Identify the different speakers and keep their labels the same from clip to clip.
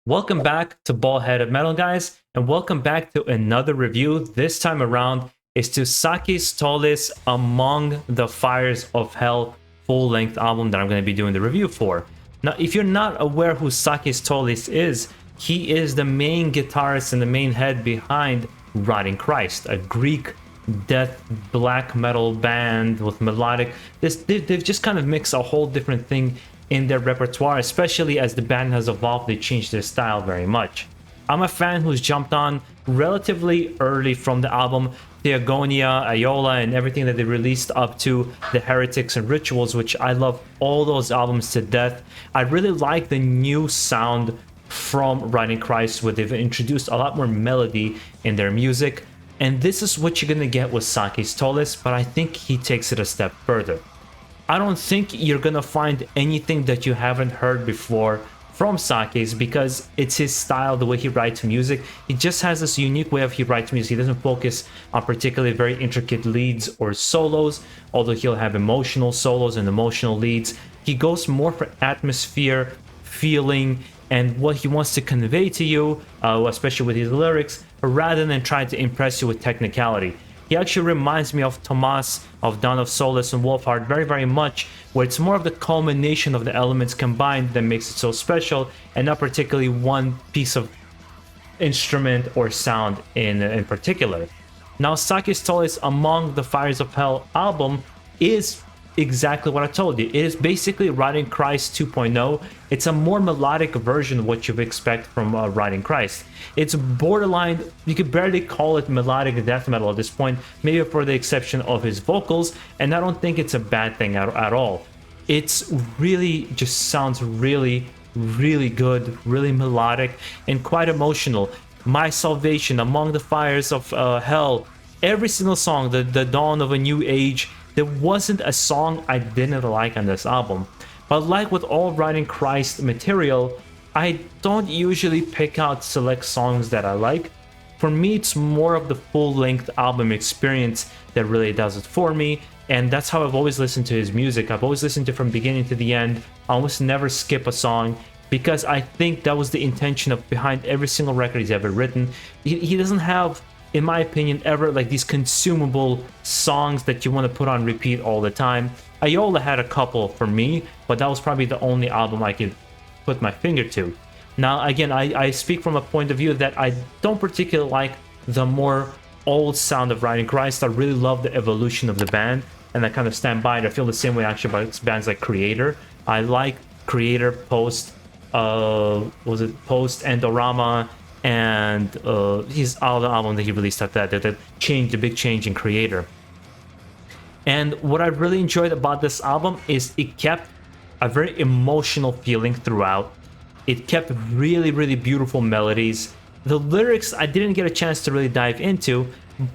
Speaker 1: Welcome back to BaldHeaded Metal, guys, and welcome back to another review. This time around is to Sakis Tolis Among the Fires of Hell full-length album that I'm going to be doing the review for. Now, if you're not aware who Sakis Tolis is, he is the main guitarist and the main head behind Rotting Christ, a Greek death black metal band with melodic. They've just kind of mixed a whole different thing in their repertoire, especially as the band has evolved. They changed their style very much. I'm a fan who's jumped on relatively early from the album Theogonia, Iola, and everything that they released up to the Heretics and Rituals, which I love all those albums to death. I really like the new sound from Rotting Christ, where they've introduced a lot more melody in their music, and this is what you're gonna get with Sakis Tolis, but I think he takes it a step further. I don't think you're gonna find anything that you haven't heard before from Sakis, because it's his style, the way he writes music. He just has this unique way of he writes music. He doesn't focus on particularly very intricate leads or solos, although he'll have emotional solos and emotional leads. He goes more for atmosphere, feeling, and what he wants to convey to you, especially with his lyrics, rather than trying to impress you with technicality. He actually reminds me of Tomas, of Dawn of Solace and Wolfheart very, very much, where it's more of the culmination of the elements combined that makes it so special, and not particularly one piece of instrument or sound in particular. Now, Sakis Tolis Among the Fires of Hell album is exactly what I told you. It is basically Rotting Christ 2.0. It's a more melodic version of what you'd expect from Rotting Christ. It's borderline, you could barely call it melodic death metal at this point, maybe for the exception of his vocals, and I don't think it's a bad thing at all. It's really just sounds really, really good, really melodic, and quite emotional. My Salvation, Among the Fires of Hell, every single song, the Dawn of a New Age. There wasn't a song I didn't like on this album. But like with all Rotting Christ material, I don't usually pick out select songs that I like. For me, it's more of the full-length album experience that really does it for me, and that's how I've always listened to his music. I've always listened to it from beginning to the end. I almost never skip a song, because I think that was the intention of behind every single record he's ever written. He doesn't have, in my opinion, ever like these consumable songs that you want to put on repeat all the time. Iola had a couple for me, but that was probably the only album I could put my finger to. Now, again, I speak from a point of view that I don't particularly like the more old sound of Rotting Christ. I really love the evolution of the band, and I kind of stand by it. I feel the same way actually about bands like Creator. I like Creator post Endorama, and his other album that he released after that changed, the big change in Creator. And what I really enjoyed about this album is it kept a very emotional feeling throughout. It kept really, really beautiful melodies. The lyrics I didn't get a chance to really dive into,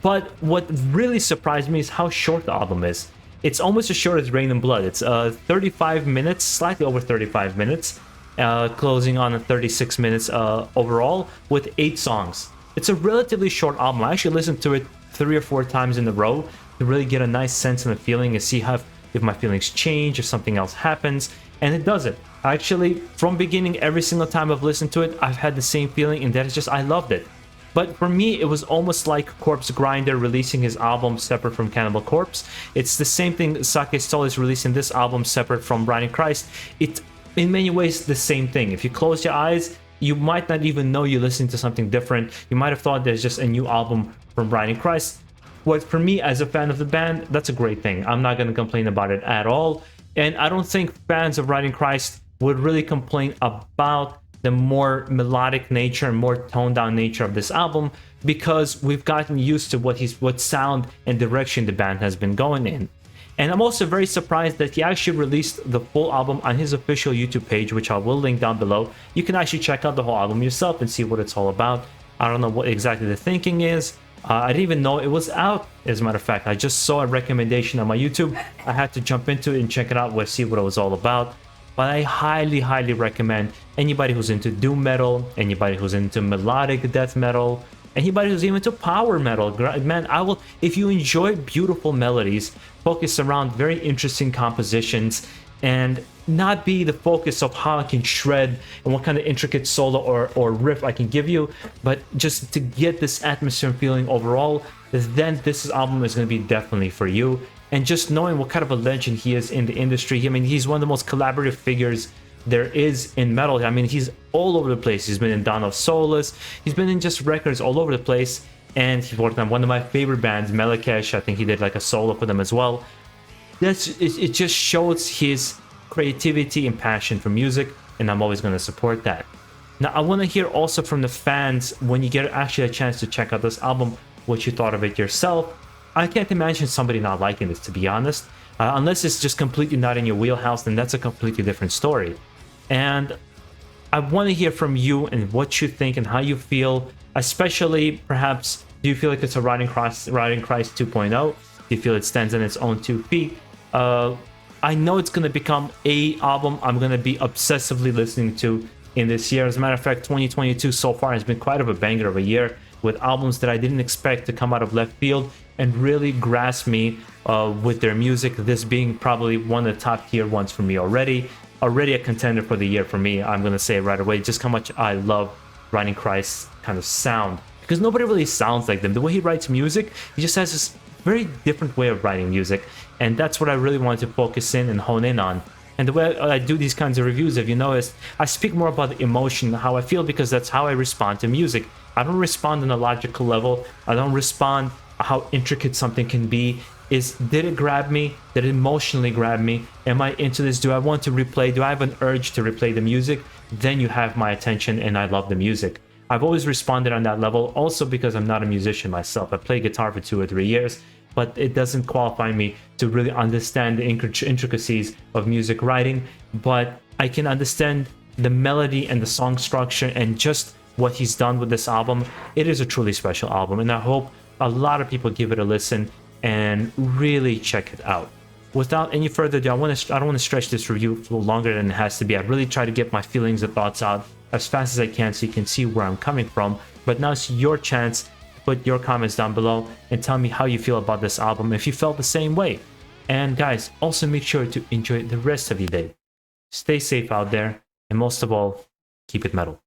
Speaker 1: but what really surprised me is how short the album is. It's almost as short as Rain and Blood. It's 35 minutes, slightly over 35 minutes. Closing on 36 minutes overall, with 8 songs. It's a relatively short album. I actually listened to it 3 or 4 times in a row to really get a nice sense and a feeling and see how if my feelings change, if something else happens, and it doesn't. Actually, from beginning, every single time I've listened to it, I've had the same feeling, and that is just, I loved it. But for me, it was almost like Corpse Grinder releasing his album separate from Cannibal Corpse. It's the same thing Sakis Tolis releasing this album separate from Rotting Christ. It's in many ways the same thing. If you close your eyes, you might not even know you're listening to something different. You might have thought there's just a new album from Rotting Christ. What for me as a fan of the band, that's a great thing. I'm not going to complain about it at all. And I don't think fans of Rotting Christ would really complain about the more melodic nature and more toned down nature of this album, because we've gotten used to what sound and direction the band has been going in. And I'm also very surprised that he actually released the full album on his official YouTube page, which I will link down below. You can actually check out the whole album yourself and see what it's all about. I don't know what exactly the thinking is. I didn't even know it was out, as a matter of fact. I just saw a recommendation on my YouTube. I had to jump into it and check it out and see what it was all about. But I highly, highly recommend anybody who's into doom metal, anybody who's into melodic death metal, anybody who's even into power metal. Man, if you enjoy beautiful melodies, focus around very interesting compositions, and not be the focus of how I can shred and what kind of intricate solo or riff I can give you, but just to get this atmosphere and feeling overall, then this album is going to be definitely for you. And just knowing what kind of a legend he is in the industry, I mean, he's one of the most collaborative figures there is in metal. I mean, he's all over the place. He's been in Dawn of Solace, he's been in just records all over the place, and he worked on one of my favorite bands, Melakesh. I think he did like a solo for them as well. It just shows his creativity and passion for music, and I'm always going to support that. Now, I want to hear also from the fans, when you get actually a chance to check out this album, what you thought of it yourself. I can't imagine somebody not liking this, to be honest. Unless it's just completely not in your wheelhouse, then that's a completely different story. And I want to hear from you and what you think and how you feel, especially perhaps, do you feel like it's a Riding Christ 2.0? Do you feel it stands on its own 2 feet? I know it's going to become a album I'm going to be obsessively listening to in this year. As a matter of fact, 2022 so far has been quite of a banger of a year, with albums that I didn't expect to come out of left field and really grasp me with their music. This being probably one of the top tier ones for me already a contender for the year for me. I'm going to say right away just how much I love Riding Christ's kind of sound, because nobody really sounds like them. The way he writes music, he just has this very different way of writing music, and that's what I really wanted to focus in and hone in on. And the way I do these kinds of reviews, if you noticed, I speak more about the emotion, how I feel, because that's how I respond to music. I don't respond on a logical level. I don't respond how intricate something can be. Did it grab me? Did it emotionally grab me? Am I into this? Do I want to replay? Do I have an urge to replay the music? Then you have my attention, and I love the music. I've always responded on that level, also because I'm not a musician myself. I played guitar for 2 or 3 years, but it doesn't qualify me to really understand the intricacies of music writing. But I can understand the melody and the song structure and just what he's done with this album. It is a truly special album, and I hope a lot of people give it a listen and really check it out. Without any further ado, I don't want to stretch this review a little longer than it has to be. I really try to get my feelings and thoughts out as fast as I can so you can see where I'm coming from. But now it's your chance. Put your comments down below and tell me how you feel about this album, if you felt the same way. And guys, also make sure to enjoy the rest of your day. Stay safe out there, and most of all, keep it metal.